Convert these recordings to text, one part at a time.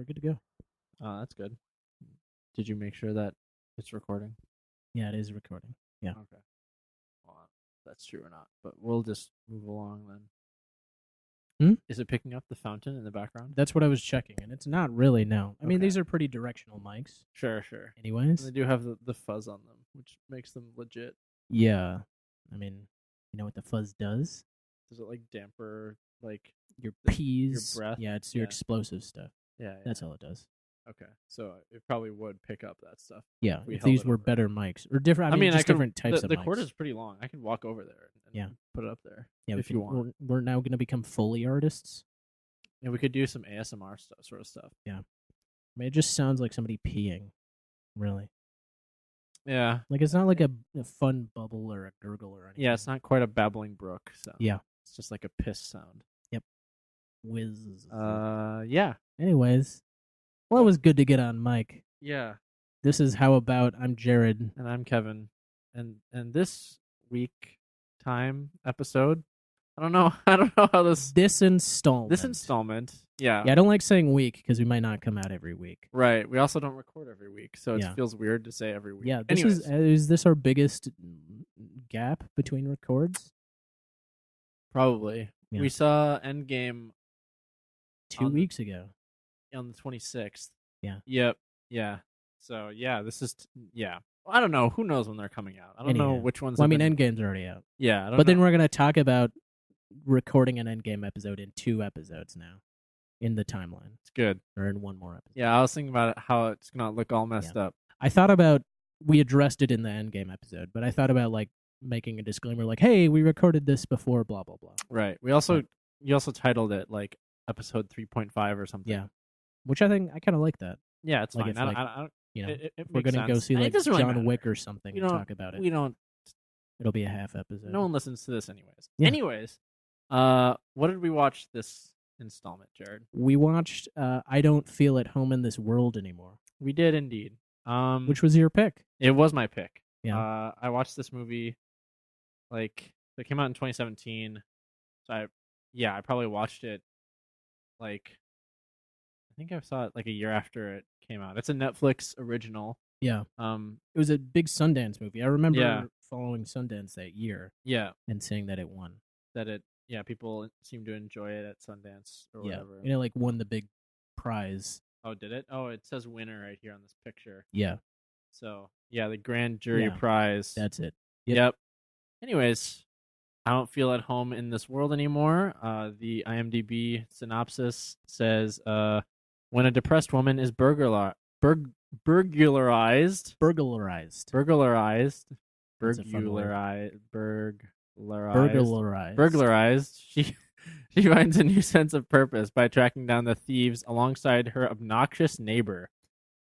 good to go. Oh, that's good. Did you make sure that it's recording? Yeah, it is recording. Yeah. Okay. Well, if that's true or not, but we'll just move along then. Is it picking up the fountain in the background? That's what I was checking, and it's not really, no. I mean, Okay. these are pretty directional mics. Sure. Anyways. And they do have the fuzz on them, which makes them legit. Yeah. I mean, you know what the fuzz does? Does it like damper like your your peas? breath? Yeah, it's your explosive stuff. Yeah. That's all it does. Okay, so it probably would pick up that stuff. Yeah, if these were better mics or different. I mean just different types of the mics. cord is pretty long. I can walk over there and put it up there. Yeah, if you want. We're now going to become Foley artists. And we could do some ASMR sort of stuff. Yeah, I mean, it just sounds like somebody peeing. Really. Yeah. Like it's not like a fun bubble or a gurgle or anything. Yeah, it's not quite a babbling brook. So yeah, it's just like a piss sound. Yep. Whiz. Yeah. Anyways, well, it was good to get on mic. Yeah. This is How About. I'm Jared. And I'm Kevin. And this week episode, I don't know how this installment. Yeah. Yeah, I don't like saying week because we might not come out every week. Right. We also don't record every week, so it feels weird to say every week. Yeah. Is this our biggest gap between records? Probably. Yeah. We saw Endgame 2 weeks ago. On the 26th. Yeah. Yep. Yeah. So this is I don't know. Who knows when they're coming out? I don't know which ones. Well, I mean, Endgame's already out. Yeah. I don't but know. Then we're gonna talk about recording an Endgame episode in 2 episodes now, in the timeline. It's good. Or in one more episode. Yeah, I was thinking about how it's gonna look all messed up. I thought about we addressed it in the Endgame episode, but I thought about like making a disclaimer, like, "Hey, we recorded this before, blah blah blah." Right. You also titled it like episode 3.5 or something. Yeah. Which I think I kind of like that. Yeah, it's like fine. It's I don't, you know, we're gonna go see like John Wick or something and talk about it. We don't. It'll be a half episode. No one listens to this anyways. Yeah. Anyways, what did we watch this installment, Jared? We watched I Don't Feel at Home in This World Anymore. We did indeed. Which was your pick? It was my pick. Yeah. I watched this movie like it came out in 2017. So I probably watched it like I think I saw it like a year after it came out. It's a Netflix original. Yeah. It was a big Sundance movie. I remember following Sundance that year. Yeah. And seeing that it won. People seem to enjoy it at Sundance or whatever. And it like won the big prize. Oh, did it? Oh, it says winner right here on this picture. Yeah. So, the grand jury prize. That's it. Yep. Anyways, I don't feel at home in this world anymore. The IMDb synopsis says, when a depressed woman is burglarized. She finds a new sense of purpose by tracking down the thieves alongside her obnoxious neighbor.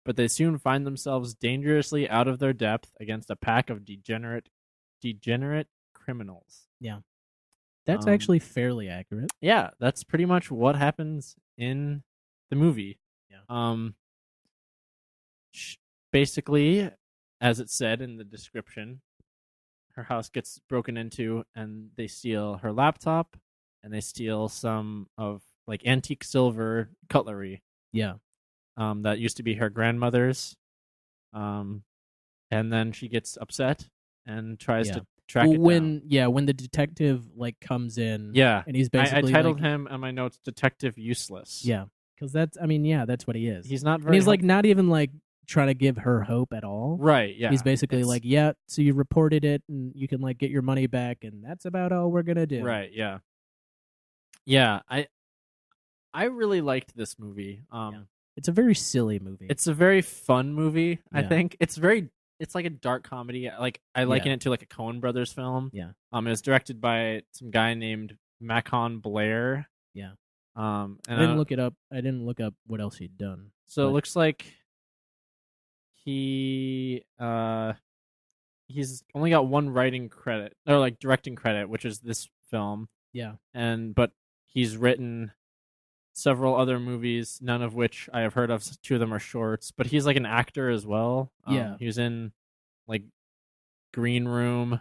But they soon find themselves dangerously out of their depth against a pack of degenerate criminals. Yeah. That's actually fairly accurate. Yeah, that's pretty much what happens in the movie. Yeah. Basically, as it said in the description, her house gets broken into and they steal her laptop and they steal some of like antique silver cutlery. Yeah. That used to be her grandmother's. And then she gets upset and tries to track it down. When the detective like comes in. Yeah. And he's basically I titled him on my notes Detective Useless. Yeah. Because that's what he is. He's not very. And he's like not even like trying to give her hope at all. Right. Yeah. He's basically like, so you reported it and you can like get your money back and that's about all we're gonna do. Right. Yeah. Yeah. I really liked this movie. It's a very silly movie. It's a very fun movie. I think it's like a dark comedy. Like I liken it to like a Coen Brothers film. Yeah. It was directed by some guy named Macon Blair. Yeah. And I didn't look it up. I didn't look up what else he'd done. So it looks like he's only got one writing credit or like directing credit, which is this film. Yeah. But he's written several other movies, none of which I have heard of. 2 of them are shorts, but he's like an actor as well. He was in like Green Room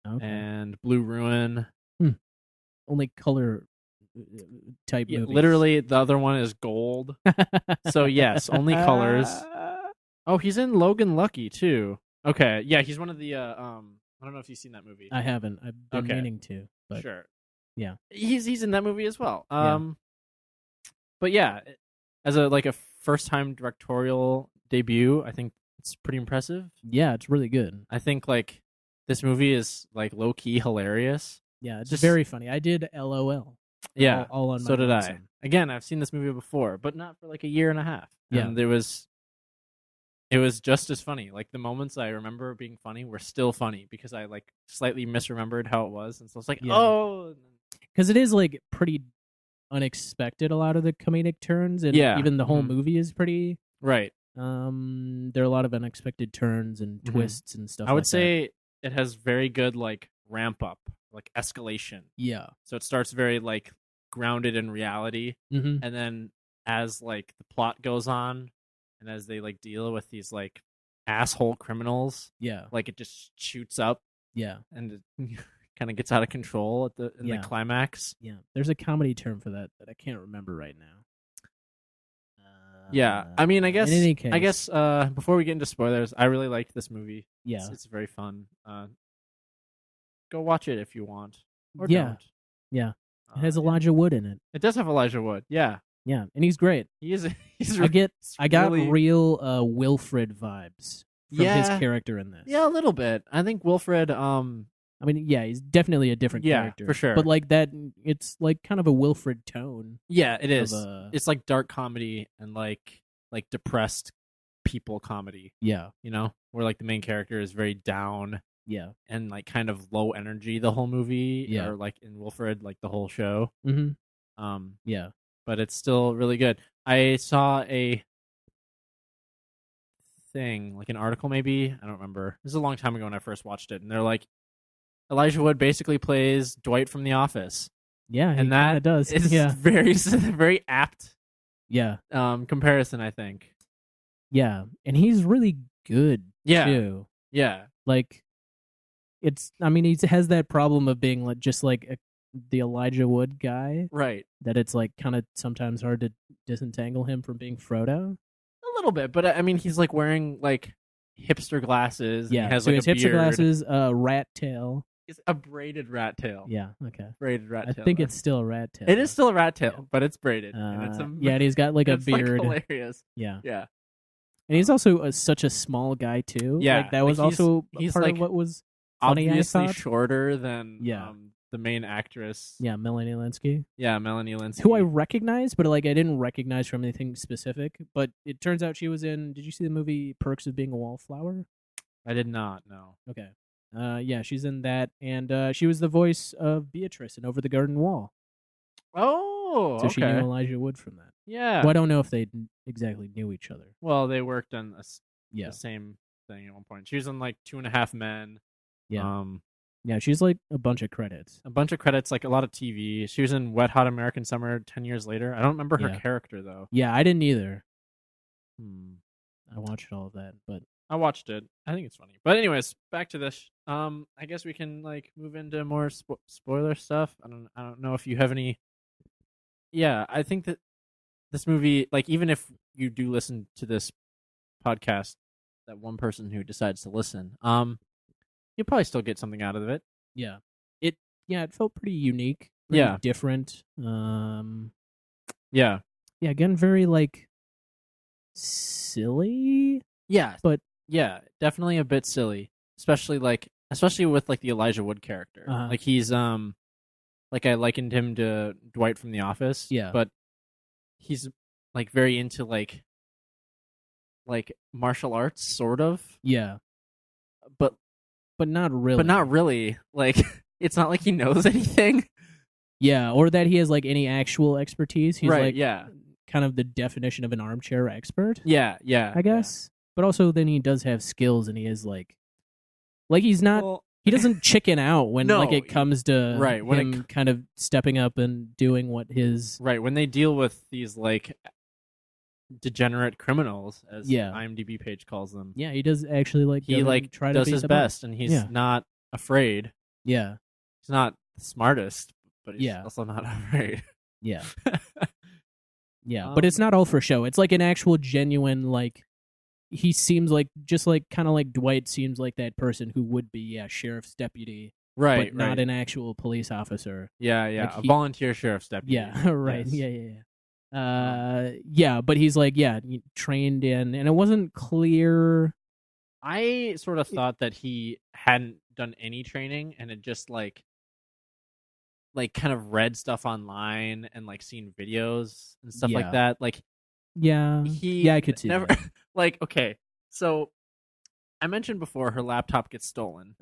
and Blue Ruin. Only color type movies. Literally, the other one is gold. So yes, only colors. Oh, he's in Logan Lucky too. Okay, yeah, he's one of the. I don't know if you've seen that movie. I haven't. I've been meaning to. But sure. Yeah, he's in that movie as well. Yeah. But yeah, as a first time directorial debut, I think it's pretty impressive. Yeah, it's really good. I think like this movie is like low key hilarious. Yeah, it's just very funny. I did LOL. Yeah, all on so my did lonesome. I. Again, I've seen this movie before, but not for like a year and a half. Yeah, and it was just as funny. Like the moments I remember being funny were still funny because I like slightly misremembered how it was, and so it's like, oh, because it is like pretty unexpected. A lot of the comedic turns, and even the whole movie is pretty right. There are a lot of unexpected turns and twists and stuff. I would say it has very good like ramp up, like escalation. Yeah. So it starts very like grounded in reality, and then as like the plot goes on, and as they like deal with these like asshole criminals, like it just shoots up, and it kind of gets out of control at the climax. Yeah, there's a comedy term for that I can't remember right now. Yeah, I mean, I guess. In any case, I guess before we get into spoilers, I really liked this movie. Yeah, it's very fun. Go watch it if you want, or don't. Yeah, it has Elijah Wood in it. It does have Elijah Wood. Yeah, and he's great. He is. I got real Wilfred vibes from his character in this. Yeah, a little bit. I think Wilfred. I mean, yeah, he's definitely a different character. For sure. But like that, it's like kind of a Wilfred tone. Yeah, it is. It's like dark comedy and like depressed people comedy. Yeah, you know, where like the main character is very down. Yeah, and like kind of low energy the whole movie. Yeah, or like in Wilfred, like the whole show. Yeah, but it's still really good. I saw a thing, like an article maybe, I don't remember. This is a long time ago when I first watched it, and they're like, Elijah Wood basically plays Dwight from The Office. Yeah, and that does. Is very apt. Yeah, comparison, I think. Yeah, and he's really good. Too. Yeah, like it's. I mean, he has that problem of being like just like the Elijah Wood guy, right? That it's like kind of sometimes hard to disentangle him from being Frodo. A little bit, but I mean, he's like wearing like hipster glasses. Yeah, he has so like he has a hipster beard. glasses, rat tail. It's a braided rat tail. Yeah, okay. Braided rat tail. I think it's still a rat tail. It is still a rat tail, but it's braided. And it's and he's got like a beard. Like hilarious. Yeah. Yeah. And he's also such a small guy too. Yeah. Like that was also part like of what was funny, obviously shorter than the main actress. Yeah, Melanie Linsky. Yeah, Melanie Linsky. Who I recognize, but like I didn't recognize from anything specific. But it turns out she was in. Did you see the movie Perks of Being a Wallflower? I did not. No. Okay. Yeah, she's in that, and she was the voice of Beatrice in Over the Garden Wall. Oh, so she knew Elijah Wood from that. Yeah. Well, I don't know if they exactly knew each other. Well, they worked on the same thing at one point. She was in like 2.5 Men. Yeah. Yeah, she's like a bunch of credits. Like a lot of TV. She was in Wet Hot American Summer 10 years later. I don't remember her character though. Yeah, I didn't either. I watched all of that, but I watched it. I think it's funny. But anyways, back to this. I guess we can like move into more spoiler stuff. I don't know if you have any. Yeah, I think that this movie, like, even if you do listen to this podcast, that one person who decides to listen, you'll probably still get something out of it. Yeah. It felt pretty unique. Pretty different. Yeah. Yeah, again, very like silly. Yeah. But yeah, definitely a bit silly. Especially with like the Elijah Wood character. Like he's like I likened him to Dwight from The Office. Yeah. But he's like very into like martial arts, sort of. Yeah. But not really. But not really. Like it's not like he knows anything. Yeah, or that he has like any actual expertise. He's right, like kind of the definition of an armchair expert. Yeah. I guess. Yeah. But also then he does have skills and he is like he's not he doesn't chicken out when like it comes to him kind of stepping up and doing what his when they deal with these like degenerate criminals, as the IMDb page calls them. Yeah, he does actually try to does his best, and he's not afraid. Yeah, he's not the smartest, but he's also not afraid. Yeah. Yeah, but it's not all for show. It's like an actual genuine, like, he seems like, just like, kind of like Dwight seems like that person who would be, sheriff's deputy. Right, but not an actual police officer. Yeah, Like a volunteer sheriff's deputy. Yeah, right. Yes. Yeah. But he's like, trained in, and it wasn't clear. I sort of thought that he hadn't done any training and had just like kind of read stuff online and like seen videos and stuff like that. Like, I could see that. Like, okay, so I mentioned before her laptop gets stolen,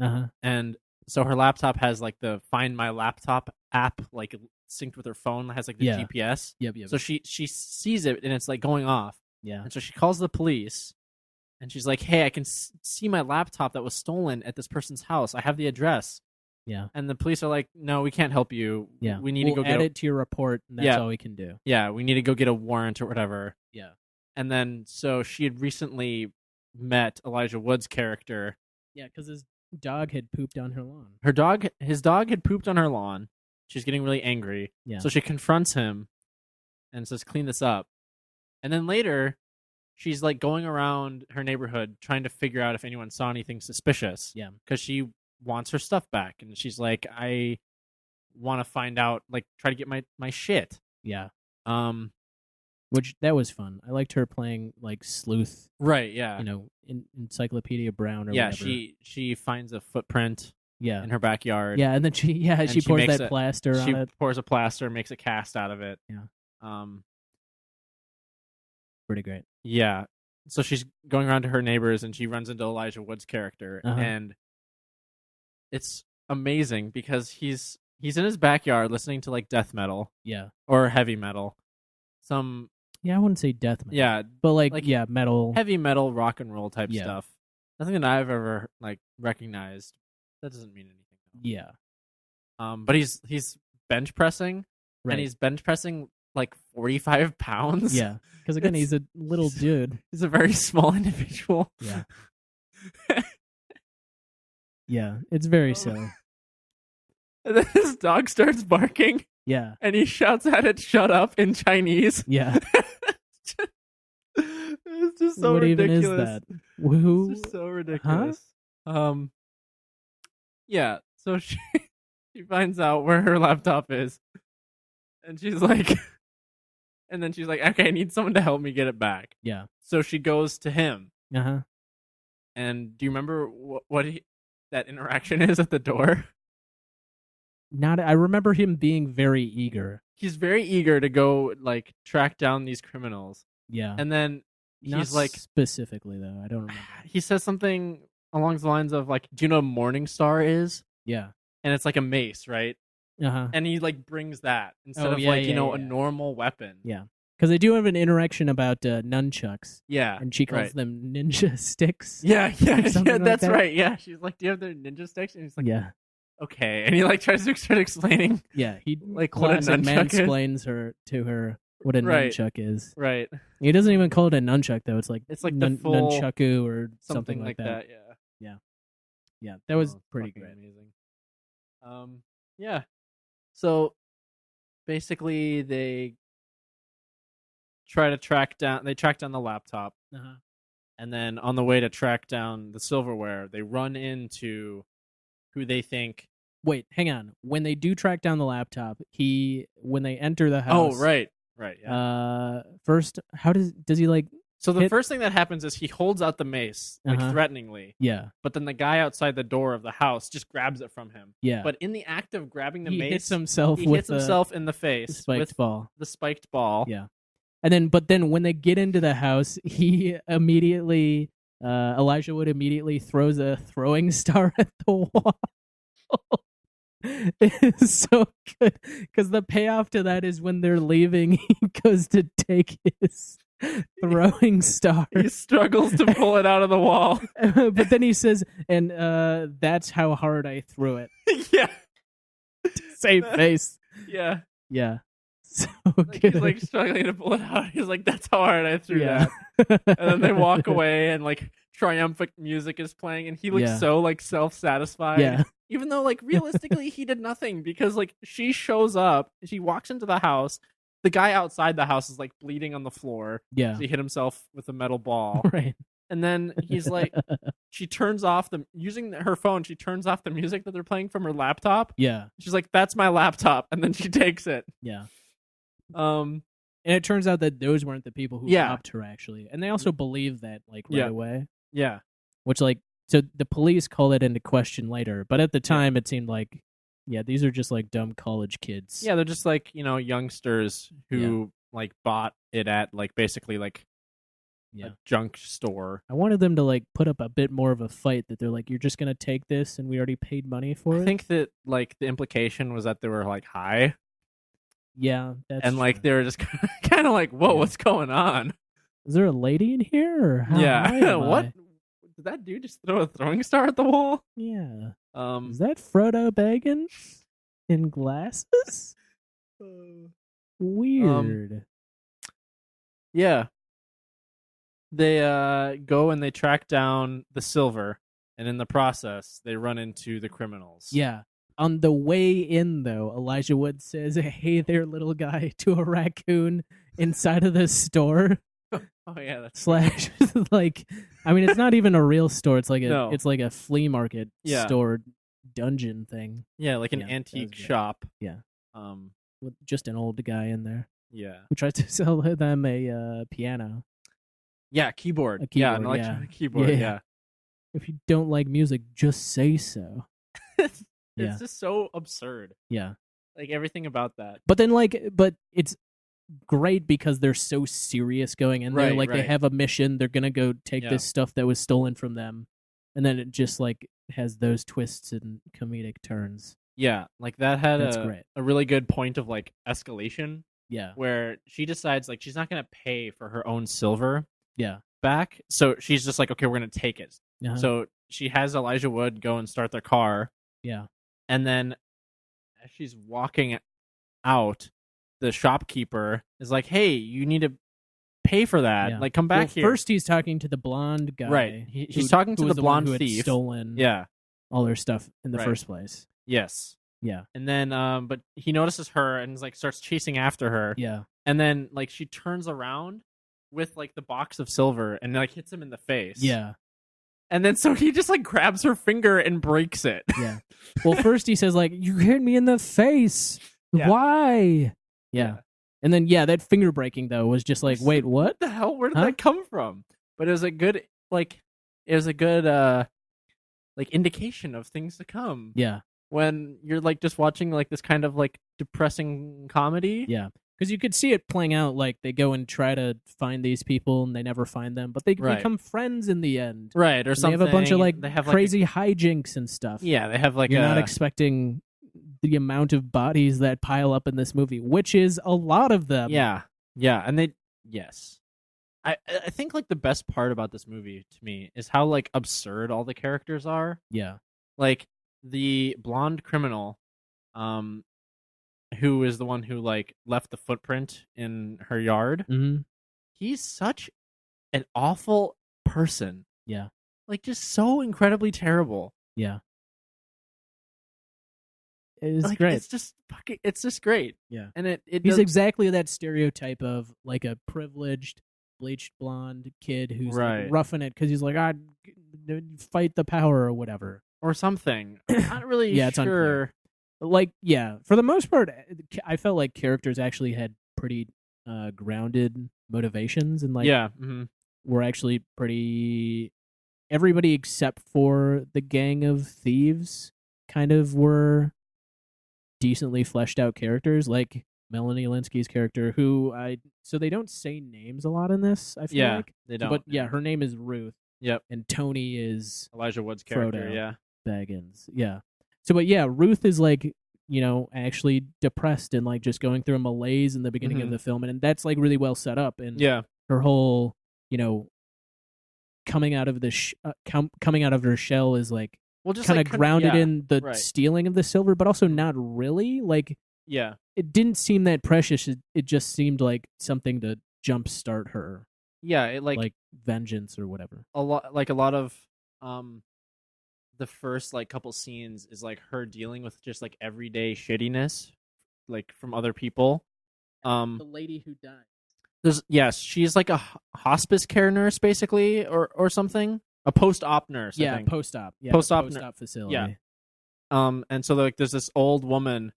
and so her laptop has like the Find My Laptop app, like synced with her phone, that has like the GPS. Yep. So she sees it and it's like going off. Yeah. And so she calls the police, and she's like, "Hey, I can see my laptop that was stolen at this person's house. I have the address." Yeah. And the police are like, "No, we can't help you. Yeah. We need to go add it to your report, and that's all we can do." Yeah, we need to go get a warrant or whatever. Yeah. And then so she had recently met Elijah Wood's character. Yeah, because his dog had pooped on her lawn. His dog had pooped on her lawn. She's getting really angry. Yeah. So she confronts him and says, "Clean this up." And then later, she's like going around her neighborhood trying to figure out if anyone saw anything suspicious. Yeah. Because she wants her stuff back. And she's like, "I want to find out, like, try to get my shit." Yeah. Which, that was fun. I liked her playing like sleuth. Right, yeah. In Encyclopedia Brown or whatever. Yeah, she finds a footprint in her backyard. Yeah, and then she pours that plaster on it. She pours a plaster, makes a cast out of it. Yeah. Pretty great. Yeah. So she's going around to her neighbors, and she runs into Elijah Wood's character, and it's amazing because he's in his backyard listening to like death metal. Yeah. Or heavy metal. I wouldn't say death metal. Yeah. But like metal. Heavy metal, rock and roll type stuff. Nothing that I've ever like recognized. That doesn't mean anything. Yeah. But he's bench pressing, and he's bench pressing like 45 pounds. Yeah. Because again, he's a little dude. He's a very small individual. Yeah. Yeah, it's very silly. And then his dog starts barking. Yeah. And he shouts at it, "Shut up," in Chinese. Yeah. It's just so what ridiculous. Even is that? Who? It's just so ridiculous. Huh? Yeah. So she finds out where her laptop is, and she's like, "Okay, I need someone to help me get it back." Yeah. So she goes to him. And do you remember what that interaction is at the door? I remember him being very eager. He's very eager to go like track down these criminals. Yeah. And then he's Not like, specifically though, I don't remember. He says something along the lines of like, "Do you know what a morning star is?" Yeah. And it's like a mace, right? And he like brings that instead of a normal weapon. Yeah. Because they do have an interaction about nunchucks. Yeah. And she calls them ninja sticks. Yeah, that's like right. Yeah. She's like, "Do you have the ninja sticks?" And he's like, "Yeah." Okay. And he like tries to start explaining. Yeah. He like what a nunchuck mansplains to her what a nunchuck is. Right. He doesn't even call it a nunchuck though. It's like the full nunchaku or something like that. Yeah. Yeah. That was pretty great. Amazing. Yeah. So basically they track down the laptop. And then on the way to track down the silverware, they run into who they think. Wait, hang on. When they do track down the laptop, when they enter the house. Oh, right. Yeah. First, how does he like? So the first thing that happens is he holds out the mace like threateningly. Yeah. But then the guy outside the door of the house just grabs it from him. Yeah. But in the act of grabbing the mace, he hits himself in the face with the spiked ball. Yeah. But then when they get into the house, he immediately, Elijah Wood immediately throws a throwing star at the wall. It is so good because the payoff to that is when they're leaving, he goes to take his throwing star. He struggles to pull it out of the wall. But then he says, and that's how hard I threw it. Yeah. Same face. Yeah. Yeah. So like he's like struggling to pull it out. He's like, "That's how hard I threw that." And then they walk away, and like triumphant music is playing, and he looks so like self-satisfied. Yeah. Even though, like, realistically, he did nothing because, like, she shows up, she walks into the house, the guy outside the house is, like, bleeding on the floor. Yeah. He hit himself with a metal ball. Right. And then he's like, she turns off using her phone, she turns off the music that they're playing from her laptop. Yeah. She's like, that's my laptop. And then she takes it. Yeah. And it turns out that those weren't the people who robbed her, actually. And they also believe that, like, right away. Yeah. Which, like, so the police call it into question later. But at the time, it seemed like, these are just, like, dumb college kids. Yeah, they're just, like, youngsters who, like, bought it at, like, basically, like, a junk store. I wanted them to, like, put up a bit more of a fight that they're like, you're just going to take this and we already paid money for it? I think that, like, the implication was that they were, like, high. Yeah, that's And, like, true. they were just kind of like, whoa, what's going on? Is there a lady in here? Or how high am what? I? Did that dude just throw a throwing star at the wall? Yeah. Is that Frodo Baggins in glasses? Weird. Yeah. They go and they track down the silver, and in the process, they run into the criminals. Yeah. On the way in, though, Elijah Wood says, "Hey there, little guy," to a raccoon inside of the store. Oh yeah, that's slash like, I mean, it's not even a real store. It's like it's like a flea market store dungeon thing. Yeah, like an antique shop. Yeah. With just an old guy in there. Yeah. Who tries to sell them a piano. Yeah, keyboard. A keyboard, an electronic keyboard. Yeah. If you don't like music, just say so. It's just so absurd. Yeah. Like everything about that. But then, but it's great because they're so serious going in there. Like, they have a mission. They're going to go take this stuff that was stolen from them. And then it just, like, has those twists and comedic turns. Yeah. Like, that had great. A really good point of, like, escalation. Yeah. Where she decides, like, she's not going to pay for her own silver. Yeah. Back. So she's just like, okay, we're going to take it. Uh-huh. So she has Elijah Wood go and start their car. Yeah. And then as she's walking out, the shopkeeper is like, hey, you need to pay for that. Yeah. Like, come back here. First, he's talking to the blonde guy. Right. He's talking to the blonde thief. Stolen all their stuff in the first place. Yes. Yeah. And then, but he notices her and like starts chasing after her. Yeah. And then, like, she turns around with like the box of silver and like hits him in the face. Yeah. And then so he just like grabs her finger and breaks it. Yeah. Well, first he says like, "You hit me in the face. Yeah. Why?" Yeah. And then that finger breaking though was just like, wait, what? What the hell? Where did that come from? But it was a good like indication of things to come. Yeah. When you're like just watching like this kind of like depressing comedy. Yeah. Because you could see it playing out, like they go and try to find these people and they never find them, but they become friends in the end. Right, or and something. They have a bunch of they have crazy hijinks and stuff. Yeah, they have like You're not expecting the amount of bodies that pile up in this movie, which is a lot of them. Yeah, and I think like the best part about this movie to me is how like absurd all the characters are. Yeah. Like the blonde criminal, who is the one who like left the footprint in her yard. Mm-hmm. He's such an awful person. Yeah. Like just so incredibly terrible. Yeah. It is like, great. It's just great. Yeah. And he's exactly that stereotype of like a privileged bleached blonde kid who's like roughing it because he's like, I fight the power or whatever. Or something. I'm not really sure. It's unclear. Like, for the most part, I felt like characters actually had pretty grounded motivations and like were actually pretty. Everybody except for the gang of thieves kind of were decently fleshed out characters, like Melanie Linsky's character, so they don't say names a lot in this. I feel like they don't. But her name is Ruth. Yep. And Tony is Elijah Wood's character. Frodo Baggins. Yeah. So, but Ruth is like, actually depressed and like just going through a malaise in the beginning of the film, and that's like really well set up. And her whole, coming out of coming out of her shell is like just kind of grounded in the stealing of the silver, but also not really. Like, it didn't seem that precious. It just seemed like something to jumpstart her. Yeah, it like vengeance or whatever. A lot of the first like couple scenes is like her dealing with just like everyday shittiness, like from other people. The lady who died. She's like a hospice care nurse basically, or something. A post-op nurse. Yeah, I think. post-op. Yeah, post-op facility. Yeah. And so like there's this old woman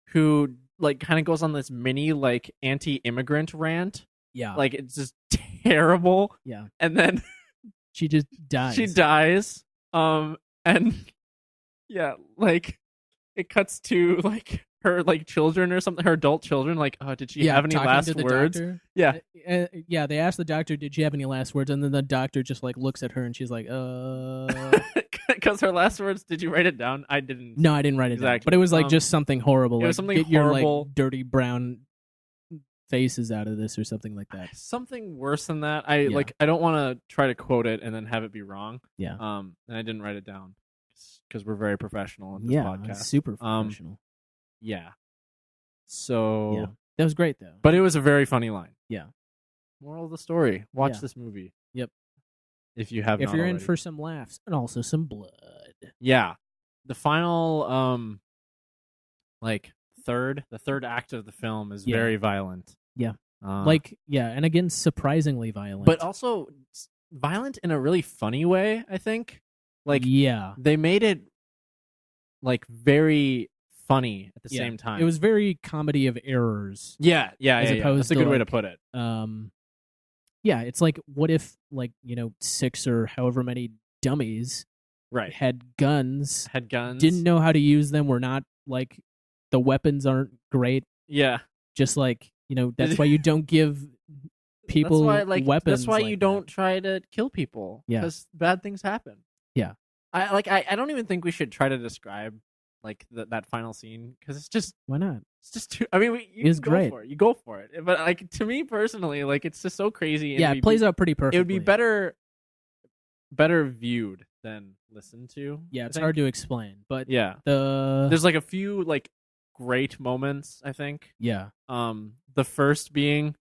who like kind of goes on this mini like anti-immigrant rant. Yeah. Like it's just terrible. Yeah. And then she just dies. She dies. And yeah, like it cuts to like her like children or something, her adult children, like, oh, did she have any last words? Doctor. Yeah. Yeah, they asked the doctor, did she have any last words? And then the doctor just like looks at her and she's like, because her last words, did you write it down? I didn't. No, I didn't write it down. But it was like just something horrible. It was something get horrible. Your like dirty brown faces out of this or something like that. Something worse than that. I don't want to try to quote it and then have it be wrong. Yeah. And I didn't write it down because we're very professional in this podcast. Super professional. Yeah. So that was great though. But it was a very funny line. Yeah. Moral of the story: watch this movie. Yep. If you have, if you're already. in for some laughs and also some blood. Yeah. The final, the third act of the film is very violent. Yeah. And again, surprisingly violent. But also violent in a really funny way, I think. They made it like very funny at the same time. It was very comedy of errors. Yeah. That's a good way to put it. It's like, what if 6 or however many dummies had guns, didn't know how to use them, were not like, the weapons aren't great. Yeah. Just like, that's why you don't give people weapons. That's why you don't try to kill people. Yeah. Because bad things happen. Yeah. I don't even think we should try to describe like that final scene, because it's just, why not? It's just too, I mean, it's great. You go for it. But like, to me personally, like, it's just so crazy. Yeah, it plays out pretty perfectly. It would be better viewed than listened to. Yeah, it's hard to explain, but there's like a few like great moments, I think. Yeah. The first being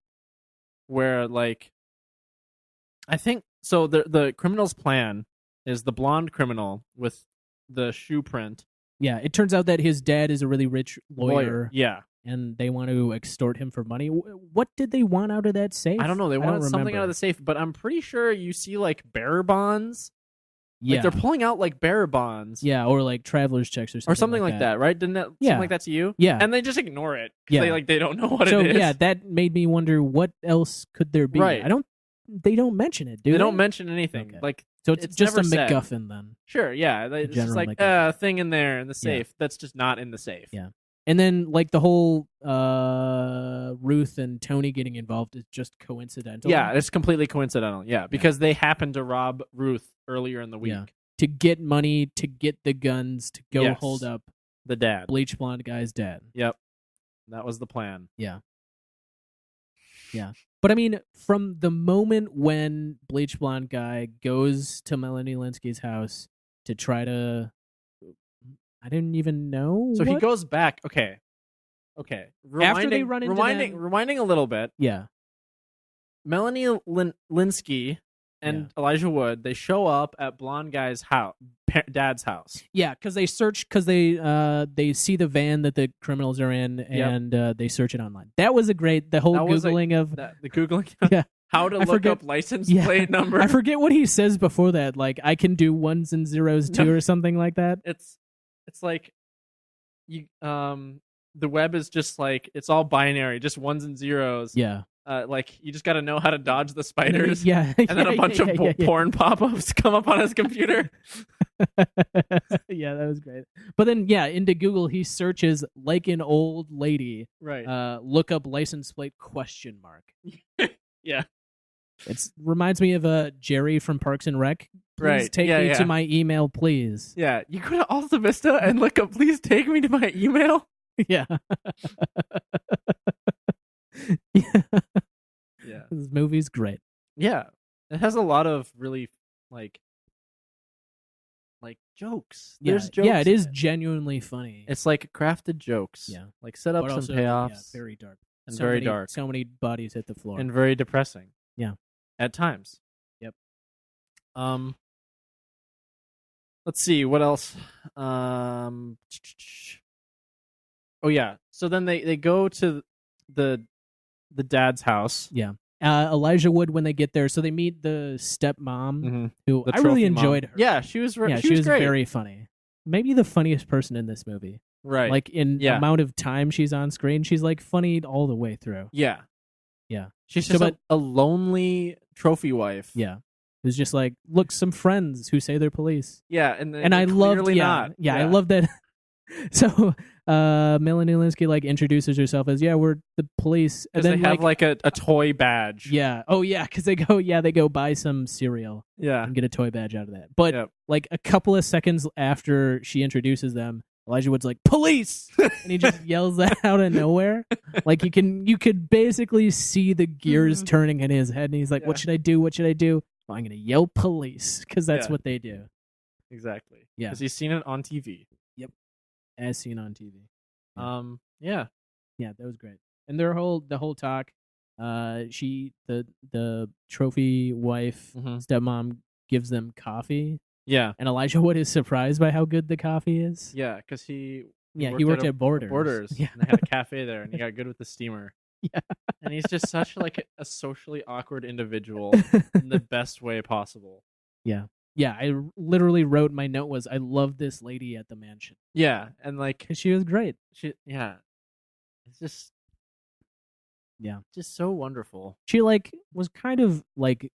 where like, I think so the criminal's plan is the blonde criminal with the shoe print. Yeah, it turns out that his dad is a really rich lawyer. Yeah. And they want to extort him for money. What did they want out of that safe? I don't know. They wanted something out of the safe, but I'm pretty sure you see like bearer bonds. Yeah. Like they're pulling out like bearer bonds. Yeah, or like traveler's checks or something like that, right? Didn't that something like that to you? Yeah. And they just ignore it. Yeah. They don't know what it is. So yeah, that made me wonder, what else could there be? Right. They don't mention it, do they? They don't mention anything. Okay. Like, so it's just a MacGuffin then. Sure, yeah. It's just like a thing in there in the safe that's just not in the safe. Yeah. And then like the whole Ruth and Tony getting involved is just coincidental. Yeah, it's completely coincidental. Yeah, because they happened to rob Ruth earlier in the week. Yeah. To get money, to get the guns, to go hold up the dad. Bleach blonde guy's dad. Yep. That was the plan. Yeah. Yeah. But I mean, from the moment when Bleach blonde guy goes to Melanie Linsky's house to try to, I didn't even know. So he goes back. Okay. After they run into rewinding a little bit. Yeah. Melanie Linsky and Elijah Wood, they show up at blonde guy's house, dad's house. Yeah, because they search, because they see the van that the criminals are in, and they search it online. That was the whole Googling of the Googling. Yeah. How to look up license plate number. I forget what he says before that. Like, I can do ones and zeros too, or something like that. It's like you the web is just like, it's all binary, just ones and zeros. Yeah. Like, you just got to know how to dodge the spiders. Yeah. And then a bunch of porn pop-ups come up on his computer. Yeah, that was great. But then, into Google, he searches like an old lady. Right. Look up license plate ? Yeah. It reminds me of Jerry from Parks and Rec. Please take me to my email, please. Yeah. You go to Alta Vista and look up, please take me to my email. Yeah. Yeah. This movie's great. Yeah. It has a lot of really like jokes. There's jokes. Yeah, it is genuinely funny. It's like crafted jokes. Yeah. Like setups and payoffs. Yeah, very dark. And very dark. So many bodies hit the floor. And very depressing. Yeah. At times. Yep. Let's see what else. Oh yeah. So then they go to the dad's house. Yeah. Elijah Wood when they get there, so they meet the stepmom, who The I really trophy enjoyed mom. her. Yeah, she was great. Very funny. Maybe the funniest person in this movie. Right. Like in the amount of time she's on screen, she's like funny all the way through. Yeah. Yeah. She's just a lonely trophy wife. Yeah. Who's just like, look, some friends who say they're police. Yeah, and I loved not. Yeah, I love that. So Melanie Linsky like introduces herself as, we're the police, and then they have like a toy badge. Yeah. Oh yeah, because they go buy some cereal. Yeah. And get a toy badge out of that. But like a couple of seconds after she introduces them, Elijah Wood's like, police, and he just yells that out of nowhere. Like you could basically see the gears turning in his head, and he's like, what should I do? What should I do? Well, I'm gonna yell police, because that's what they do. Exactly. Yeah. Because he's seen it on TV. Yep. As seen on TV. Yeah. Yeah, that was great. And the whole talk, the trophy wife, stepmom gives them coffee. Yeah. And Elijah Wood is surprised by how good the coffee is. Yeah, because he worked at Borders. Yeah. And they had a cafe there, and he got good with the steamer. Yeah. And he's just such like a socially awkward individual in the best way possible. Yeah. Yeah, I literally wrote, my note was, I love this lady at the mansion. Yeah, and like, because she was great. It's just, just so wonderful. She like was kind of like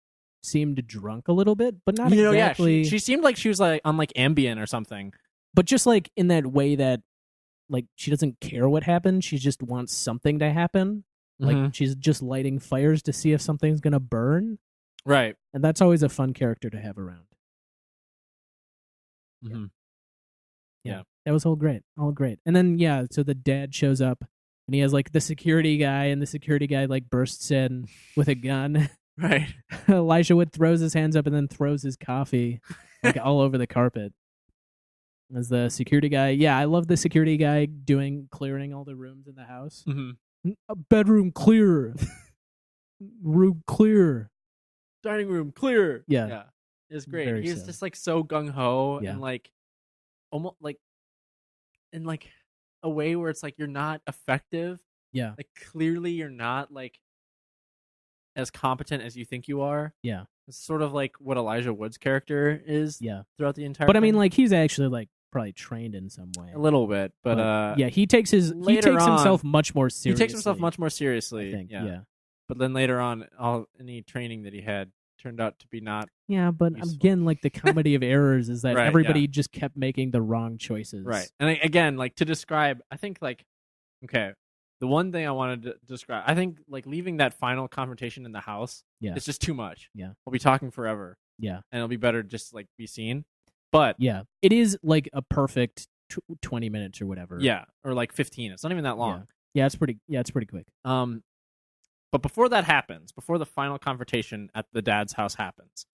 seemed drunk a little bit, but not exactly. Yeah, she seemed like she was like on like Ambien or something, but just like in that way that like she doesn't care what happened. She just wants something to happen. Like she's just lighting fires to see if something's gonna burn. Right, and that's always a fun character to have around. Yeah, that was all great. And then so the dad shows up, and he has like the security guy, and the security guy like bursts in with a gun. Right. Elijah Wood throws his hands up and then throws his coffee like all over the carpet. As the security guy, I love the security guy clearing all the rooms in the house. A bedroom clear, room clear, dining room clear. Yeah. It's great. He's just like so gung ho Yeah. and like almost like in like a way where it's like you're not effective. Yeah. Like clearly you're not like as competent as you think you are. Yeah. It's sort of like what Elijah Wood's character is. Yeah. Throughout the entire. But I mean, like he's actually like probably trained in some way. A little bit, but he takes himself much more seriously. He takes himself much more seriously. I think. Yeah. But then later on, any training that he had turned out to be not. Yeah, but useful. Again, like the comedy of errors is that everybody just kept making the wrong choices. Right. And again, like to describe, I think like, okay, the one thing I wanted to describe, I think like leaving that final confrontation in the house is just too much. Yeah. We'll be talking forever. Yeah. And it'll be better just like be seen. But yeah, it is like a perfect 20 minutes or whatever. Yeah. Or like 15. It's not even that long. Yeah, it's pretty quick. But before that happens, before the final confrontation at the dad's house happens,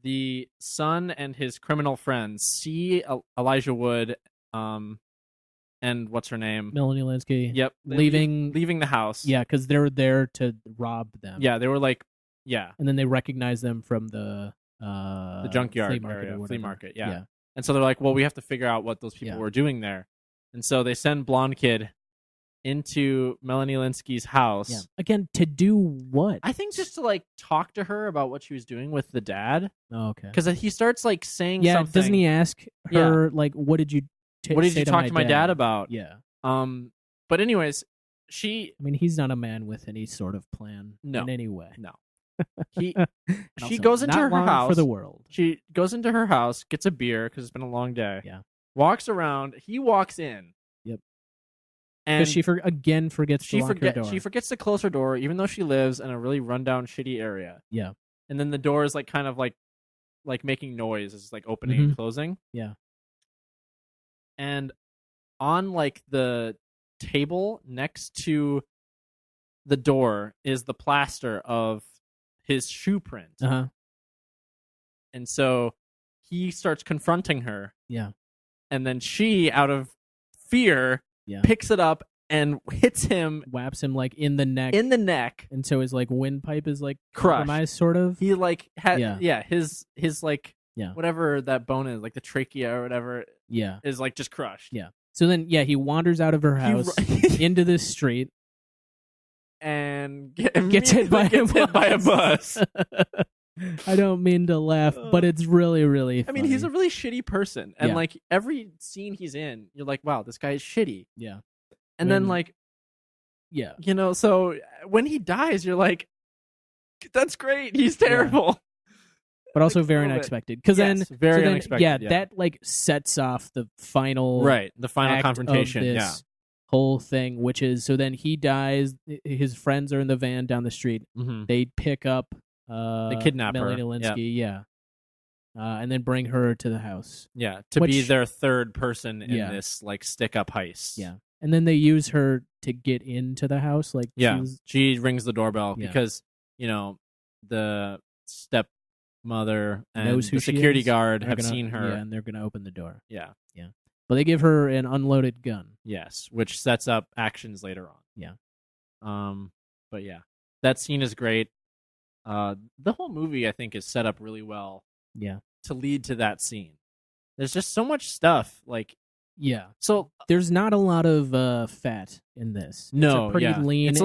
the son and his criminal friends see Elijah Wood, and what's her name? Melanie Linsky. Yep, leaving the house. Yeah, because they're there to rob them. Yeah, they were like, and then they recognize them from the junkyard flea market. Yeah, and so they're like, well, we have to figure out what those people were doing there, and so they send Blonde Kid into Melanie Linsky's house. Yeah. Again, to do what? I think just to like talk to her about what she was doing with the dad. Oh, okay. Because he starts like saying something. Doesn't he ask her like, what did you talk to my dad about? Yeah. But anyways, I mean, he's not a man with any sort of plan in any way. No. She goes into her house for the world. She goes into her house, gets a beer because it's been a long day. Yeah. Walks around. He walks in. Yep. And she forgets to lock her door. She forgets to close her door, even though she lives in a really rundown, shitty area. Yeah. And then the door is like kind of like making noise. It's like opening and closing. Yeah. And on like the table next to the door is the plaster of his shoe print. Uh-huh. And so he starts confronting her. Yeah. And then she, out of fear, picks it up and hits him, whaps him like in the neck. And so his like windpipe is like crushed, compromised, sort of. He like his like whatever that bone is, like the trachea or whatever, is like just crushed. Yeah. So then, he wanders out of her house into this street and gets hit by a bus. I don't mean to laugh, but it's really, really funny. I mean, he's a really shitty person. And like every scene he's in, you're like, wow, this guy is shitty. Yeah. And then like, you know, so when he dies, you're like, that's great. He's terrible. But also very unexpected. Because unexpected. That like sets off the final the final confrontation. Of this whole thing, which is, so then he dies. His friends are in the van down the street. They pick up they kidnap Melanie her. Linsky, and then bring her to the house. Yeah, to be their third person in this like stick-up heist. Yeah, and then they use her to get into the house. Like, she rings the doorbell because you know the stepmother and the security guard have seen her. Yeah, and they're gonna open the door. Yeah. But they give her an unloaded gun. Yes, which sets up actions later on. Yeah. But yeah, that scene is great. The whole movie, I think, is set up really well. Yeah. To lead to that scene. There's just so much stuff. Like, so there's not a lot of fat in this. No, it's a pretty lean, and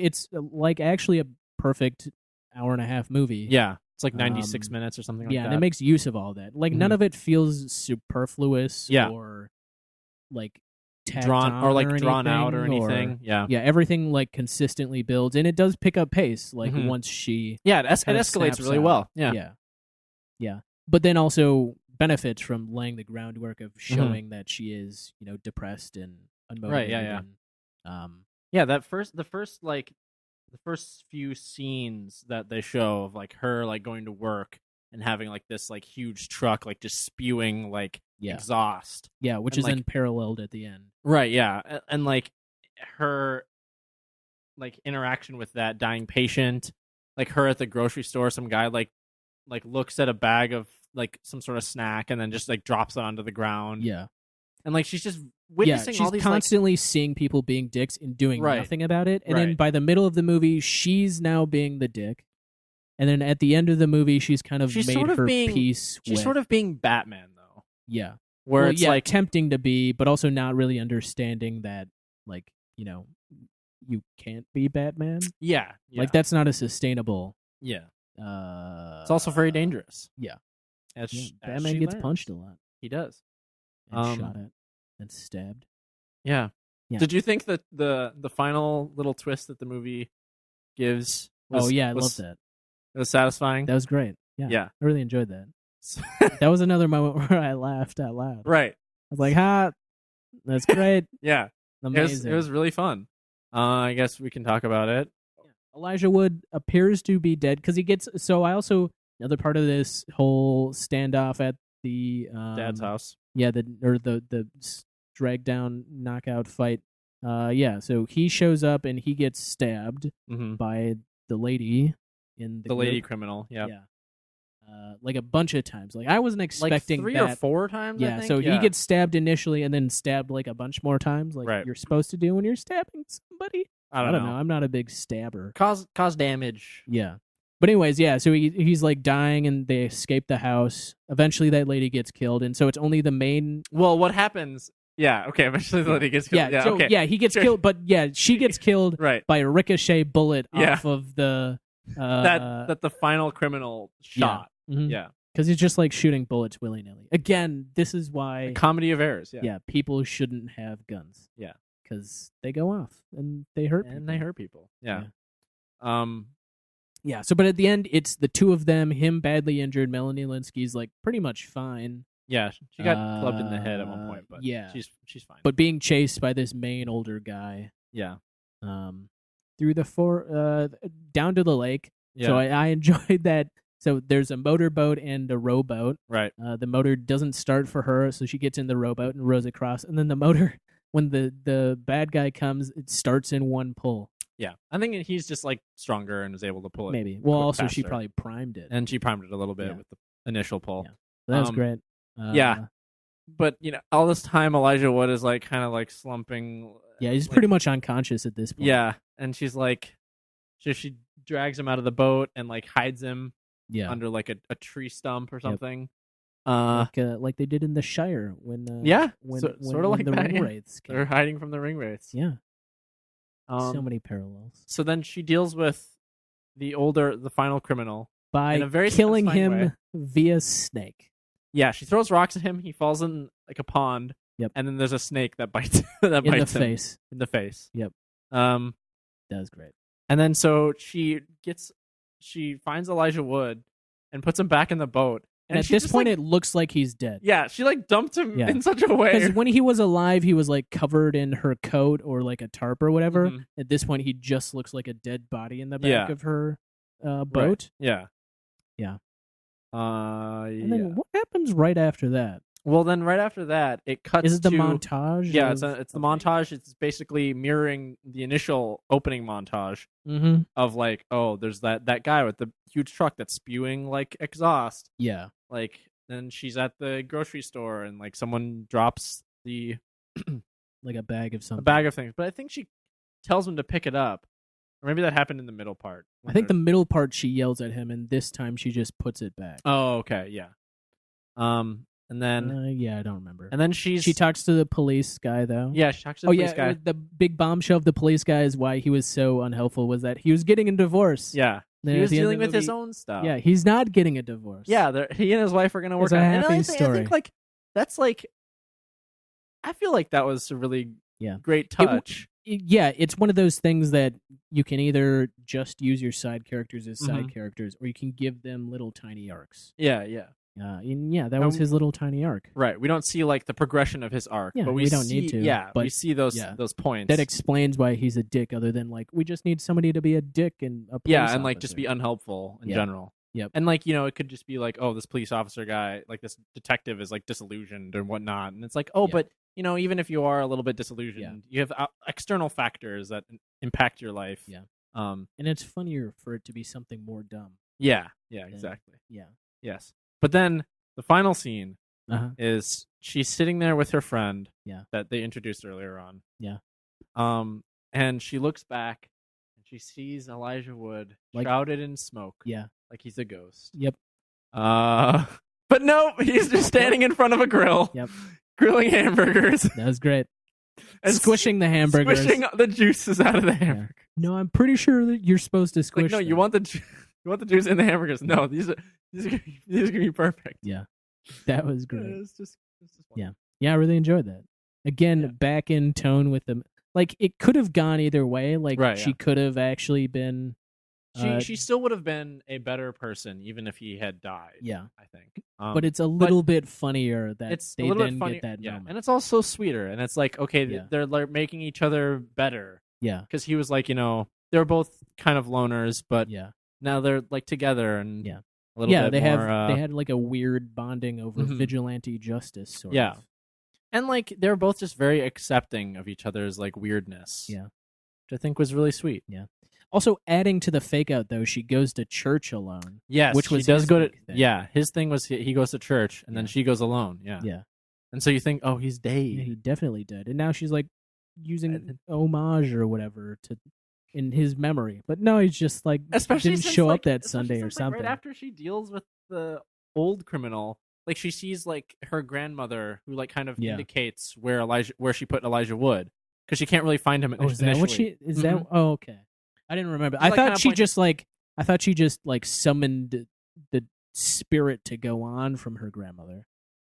it's like actually a perfect hour-and-a-half movie. Yeah. It's like 96 minutes or something like that. Yeah, and it makes use of all that. Like, none of it feels superfluous or like drawn out or anything. Yeah, everything like consistently builds, and it does pick up pace. Like once she, it escalates really well. Yeah. But then also benefits from laying the groundwork of showing that she is, you know, depressed and unmotivated. Right. Yeah. The first few scenes that they show of like her like going to work and having like this like huge truck like just spewing like exhaust. Yeah, which is then paralleled at the end. Right, yeah. And like her like interaction with that dying patient, like her at the grocery store, some guy like looks at a bag of like some sort of snack and then just like drops it onto the ground. Yeah. And like she's just witnessing all these, she's constantly seeing people being dicks and doing nothing about it. And then by the middle of the movie, she's now being the dick. And then at the end of the movie, she's made sort of her being, peace. She's sort of being Batman, though. Yeah. Where it's like tempting to be, but also not really understanding that, like, you know, you can't be Batman. Yeah. Like, that's not a sustainable. Yeah. It's also very dangerous. Yeah. Batman gets punched a lot. He does. And shot at and stabbed. Yeah. Did you think that the final little twist that the movie gives was, I loved that. It was satisfying? That was great. Yeah. I really enjoyed that. That was another moment where I laughed out loud. Right. I was like, that's great. Yeah. Amazing. It was really fun. I guess we can talk about it. Elijah Wood appears to be dead because he gets... So I also... Another part of this whole standoff at the... Dad's house. Yeah, the drag down knockout fight. So he shows up and he gets stabbed by the lady in the lady criminal. Yeah. Like a bunch of times. Like I wasn't expecting like 3 that. or 4 times. Yeah. I think? So he gets stabbed initially and then stabbed like a bunch more times, like you're supposed to do when you're stabbing somebody. I don't know. I'm not a big stabber. Cause damage. Yeah. But anyways, so he's like dying and they escape the house. Eventually that lady gets killed, and so it's only the main... Well, what happens... Yeah, okay, eventually the lady gets killed. He gets killed, but she gets killed by a ricochet bullet off of the... that the final criminal shot. Yeah. Because he's just like shooting bullets willy-nilly. Again, this is why... A comedy of errors, Yeah, people shouldn't have guns. Yeah. Because they go off and they hurt people. And they hurt people. Yeah. Yeah, so but at the end, it's the two of them, him badly injured, Melanie Linsky's like pretty much fine. Yeah, she got clubbed in the head at one point, but she's fine. But being chased by this main older guy. Yeah. Through the down to the lake. Yeah. So I enjoyed that. So there's a motorboat and a rowboat. Right. The motor doesn't start for her, so she gets in the rowboat and rows across. And then the motor, when the bad guy comes, it starts in one pull. Yeah, I think he's just like stronger and is able to pull it. Maybe. Well, also she probably primed it, and she primed it a little bit with the initial pull. Yeah. So that was great. But you know, all this time Elijah Wood is like kind of like slumping. Yeah, he's pretty much unconscious at this point. Yeah, and she's like, she drags him out of the boat and like hides him. Yeah. Under like a tree stump or something. like they did in the Shire when sort of like the that, ring wraiths came. They're hiding from the ring wraiths. Yeah. So many parallels. So then she deals with the final criminal by in a very killing him way. via snake. Yeah, she throws rocks at him. He falls in like a pond. Yep. And then there's a snake that bites in the face. In the face. Yep. That was great. And then so she finds Elijah Wood and puts him back in the boat. And at this point, it looks like he's dead. Yeah, she like dumped him in such a way. Because when he was alive, he was like covered in her coat or like a tarp or whatever. Mm-hmm. At this point, he just looks like a dead body in the back of her boat. Right. Yeah. Yeah. And then what happens right after that? Well, then right after that, it cuts Is it the montage? Yeah, it's the montage. It's basically mirroring the initial opening montage of like, oh, there's that guy with the huge truck that's spewing like exhaust. Yeah. Like, then she's at the grocery store and like someone drops the like a bag of something. A bag of things. But I think she tells him to pick it up. Or maybe that happened in the middle part. I think the middle part she yells at him, and this time she just puts it back. Oh, okay, yeah. And then I don't remember. And then she talks to the police guy though. Yeah, she talks to the police guy. The big bombshell of the police guy is why he was so unhelpful was that he was getting a divorce. Yeah. He was dealing with his own stuff. Yeah, he's not getting a divorce. Yeah, he and his wife are going to work on it. It's a happy story. I think like that's like I feel like that was a really great touch. It's one of those things that you can either just use your side characters as side characters, or you can give them little tiny arcs. Yeah. That was his little tiny arc. Right. We don't see like the progression of his arc, but we don't need to. Yeah, but we see those points. That explains why he's a dick, other than like we just need somebody to be a dick and a police and like officer. just be unhelpful in general. Yep. And like, it could just be like, oh, this police officer guy, like this detective is like disillusioned or whatnot. And it's like, oh, but even if you are a little bit disillusioned, you have external factors that impact your life. Yeah. And it's funnier for it to be something more dumb. Yeah. Yeah, exactly. Yeah. Yes. But then the final scene is she's sitting there with her friend that they introduced earlier on. Yeah. And she looks back and she sees Elijah Wood shrouded in smoke. Yeah. Like he's a ghost. Yep. But no, he's just standing in front of a grill. Yep. Grilling hamburgers. That was great. And squishing the hamburgers. Squishing the juices out of the hamburger. No, I'm pretty sure that you're supposed to squish. No, you want the juice in the hamburgers. No, these are gonna be perfect. Yeah, that was great. It's just fun. Yeah, I really enjoyed that. Again, back in tone with them. Like it could have gone either way. Like she could have actually been. She still would have been a better person even if he had died. Yeah, I think. But it's a little bit funnier that they didn't get that moment. And it's also sweeter. And it's like, okay, they're like making each other better. Yeah, because he was like, they're both kind of loners, but now they're like together and a little bit they more. They had like a weird bonding over vigilante justice. Sort of. And like they're both just very accepting of each other's like weirdness. Yeah, which I think was really sweet. Yeah. Also, adding to the fake out though, she goes to church alone. Yes, which was he does go to. thing. Yeah, his thing was he goes to church and then she goes alone. Yeah. Yeah. And so you think, oh, he's dead. Yeah, he definitely did. And now she's like using homage or whatever in his memory. But no, he's just like didn't show up that Sunday or something. Right after she deals with the old criminal, like she sees like her grandmother who like kind of indicates where she put Elijah Wood because she can't really find him. Is that what she is? That okay? I didn't remember. I thought she just summoned the spirit to go on from her grandmother.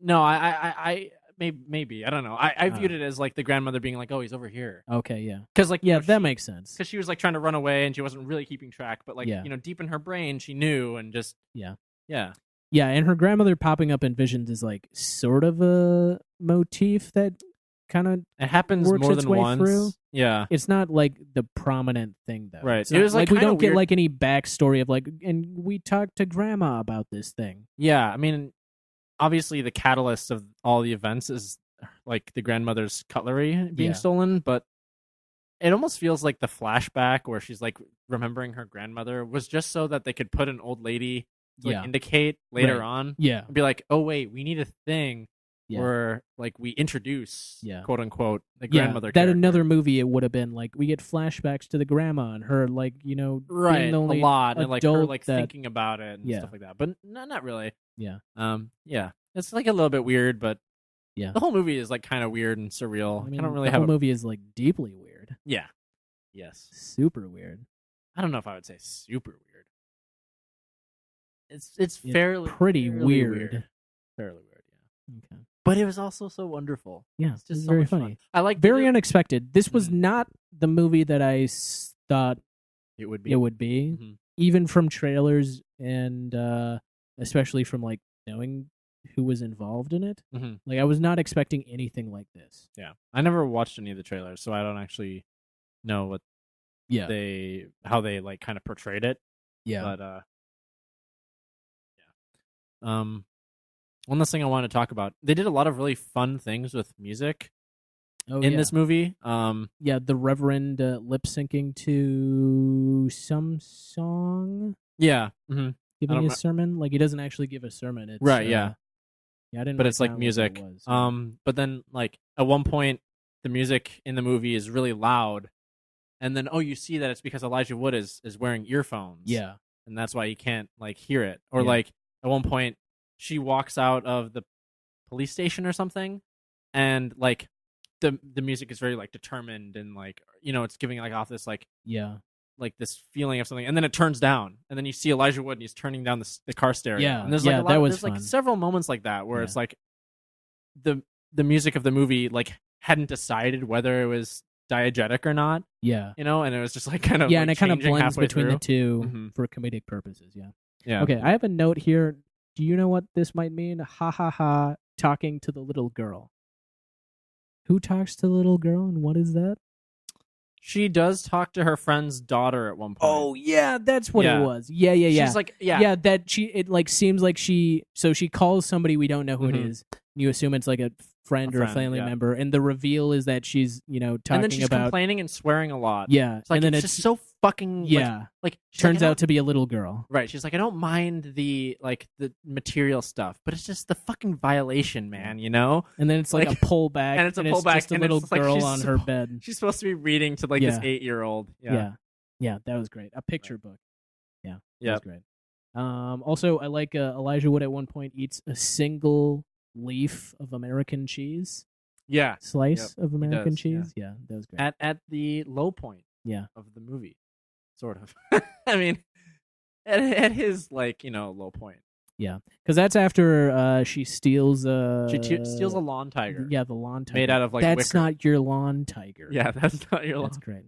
No, I maybe I don't know. I viewed it as like the grandmother being like, oh, he's over here. Okay, yeah. Because like that makes sense. Because she was like trying to run away and she wasn't really keeping track, but like deep in her brain she knew and just yeah. And her grandmother popping up in visions is like sort of a motif that kind of it happens works more its than way once. Through. Yeah, it's not like the prominent thing though. Right. It was like we don't weird. get like any backstory of like, and we talked to grandma about this thing. Yeah, I mean, obviously the catalyst of all the events is like the grandmother's cutlery being stolen, but it almost feels like the flashback where she's like remembering her grandmother was just so that they could put an old lady to like indicate later on. Yeah, and be like, oh wait, we need a thing. Where like we introduce quote unquote the grandmother that character. Another movie it would have been like we get flashbacks to the grandma and her like being the a only lot and like her like that, thinking about it and stuff like that, but not really. Yeah. It's like a little bit weird, but yeah, the whole movie is like kind of weird and surreal. I mean, I don't really the have whole movie is like deeply weird. Yeah. Yes. Super weird. I don't know if I would say super weird. It's fairly pretty weird. Fairly weird, yeah. Okay. But it was also so wonderful. Yeah, it's just so very much funny. Fun. I like very unexpected. This was Mhm. not the movie that I thought it would be. Mhm. Even from trailers and especially from like knowing who was involved in it. Mhm. Like I was not expecting anything like this. Yeah, I never watched any of the trailers, so I don't actually know what how they like kind of portrayed it. Yeah. But one last thing I wanted to talk about. They did a lot of really fun things with music in this movie. Yeah, the Reverend lip syncing to some song. Yeah. Giving a sermon. Like he doesn't actually give a sermon. It's, right, yeah. Yeah, I didn't. But it's like music. But then like at one point the music in the movie is really loud. And then you see that it's because Elijah Wood is wearing earphones. Yeah. And that's why you can't like hear it. Or like at one point she walks out of the police station or something, and like the music is very like determined and like it's giving like off this like like this feeling of something, and then it turns down, and then you see Elijah Wood and he's turning down the car stereo. Yeah, and there's like that was there's fun. like several moments like that where it's like the music of the movie like hadn't decided whether it was diegetic or not. Yeah, and it was just like kind of and it kind of blends between through. the two for comedic purposes. Yeah. Okay, I have a note here. Do you know what this might mean? Ha ha ha! Talking to the little girl. Who talks to the little girl, and what is that? She does talk to her friend's daughter at one point. Oh yeah, that's what it was. Yeah. She's like, that it like seems like she calls somebody we don't know who it is. You assume it's like a friend or a family member, and the reveal is that she's talking and then she's about complaining and swearing a lot. Yeah, it's like, and then it's just so fucking like turns out to be a little girl. Right, she's like, I don't mind the material stuff, but it's just the fucking violation, man. And then it's like a pullback, and it's a pullback, just a little girl on her bed. She's supposed to be reading to like this 8-year-old. Yeah, that was great. A picture book. Yeah, that was great. Also, I like Elijah Wood at one point eats a single leaf of American cheese. Slice of American cheese. Yeah, that was great. At the low point. Of the movie, sort of. I mean, at his low point. Yeah, because that's after she steals. She steals a lawn tiger. Yeah, the lawn tiger made out of That's wicker. Not your lawn tiger. Yeah, that's not your lawn. That's great.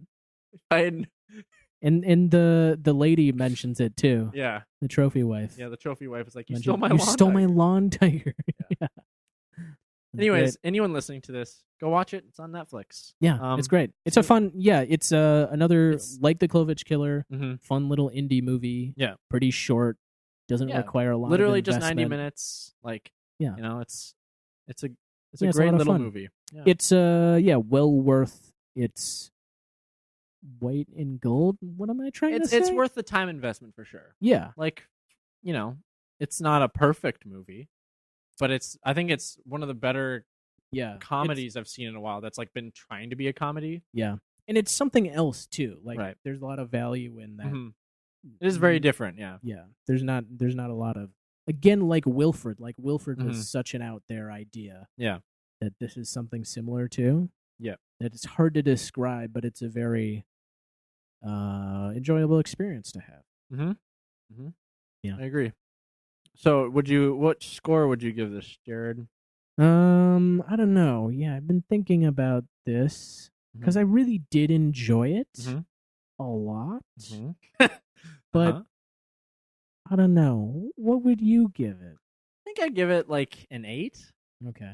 And the lady mentions it too. Yeah, the trophy wife. Yeah, the trophy wife is like, you stole my lawn tiger. Yeah. Anyways, anyone listening to this, go watch it. It's on Netflix. Yeah, it's great. It's a fun. Yeah, it's another like the Clovitch Killer, fun little indie movie. Yeah, pretty short. Doesn't require a lot. Literally of just 90 minutes. Like it's a great little movie. Yeah. It's well worth its weight in gold. What am I trying to say? It's worth the time investment for sure. Yeah, it's not a perfect movie, but I think it's one of the better comedies I've seen in a while. That's like been trying to be a comedy. Yeah, and it's something else too. Like there's a lot of value in that. It is very different. Yeah. There's not a lot of like Wilfred. Like Wilfred was such an out there idea. Yeah. That this is something similar to. Yeah. That it's hard to describe, but it's a very enjoyable experience to have. Yeah, I agree. So, what score would you give this, Jared? I don't know. Yeah, I've been thinking about this because I really did enjoy it a lot. But I don't know. What would you give it? I think I'd give it like an 8. Okay.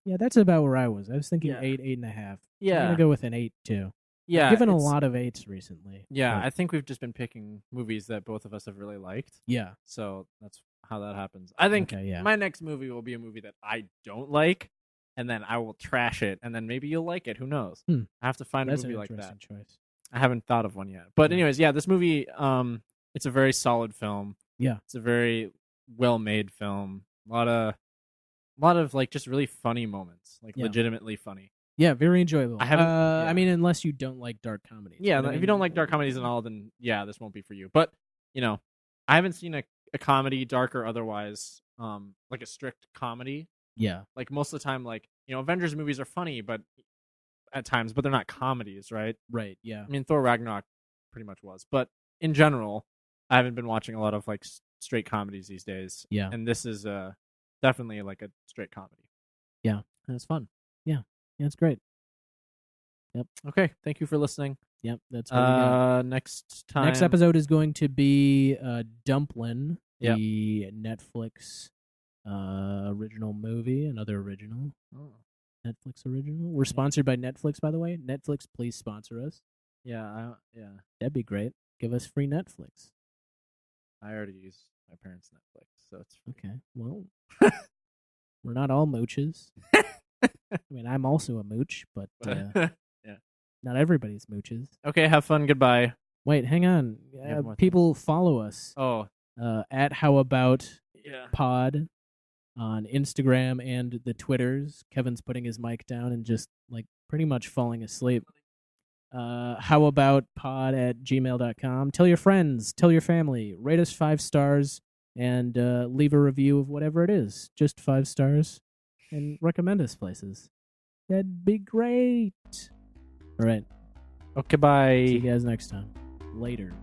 Yeah, that's about where I was. I was thinking 8, 8.5. Yeah. I'm gonna go with an 8 too. Yeah, I've given a lot of 8s recently. Yeah, I think we've just been picking movies that both of us have really liked. Yeah. So that's how that happens. I think my next movie will be a movie that I don't like, and then I will trash it, and then maybe you'll like it. Who knows? I have to find a movie like that. That's an interesting choice. I haven't thought of one yet. But anyways, this movie, it's a very solid film. Yeah. It's a very well-made film. A lot of like just really funny moments, like legitimately funny. Yeah, very enjoyable. I mean, unless you don't like dark comedies. Yeah, if you don't like dark comedies and all, then this won't be for you. But I haven't seen a comedy, dark or otherwise, like a strict comedy. Yeah. Like most of the time, like, Avengers movies are funny, but at times, but they're not comedies, right? Right. Yeah. I mean, Thor Ragnarok pretty much was, but in general, I haven't been watching a lot of like straight comedies these days. Yeah. And this is definitely like a straight comedy. Yeah. And it's fun. Yeah. Yeah, it's great. Yep. Okay. Thank you for listening. Yep. That's what we got. Next time. Next episode is going to be Dumplin', the Netflix original movie, another original. Oh. Netflix original. We're sponsored by Netflix, by the way. Netflix, please sponsor us. Yeah. That'd be great. Give us free Netflix. I already use my parents' Netflix, so it's free. Okay. Well, we're not all mooches. I mean, I'm also a mooch, but yeah. Not everybody's mooches. Okay, have fun. Goodbye. Wait, hang on. People follow us. Oh. At How About Yeah. Pod on Instagram and the Twitters. Kevin's putting his mic down and just like pretty much falling asleep. howaboutpod@gmail.com. Tell your friends, tell your family, rate us 5 stars, and leave a review of whatever it is. Just 5 stars, and recommend us places. That'd be great. All right. Okay, bye. See you guys next time. Later.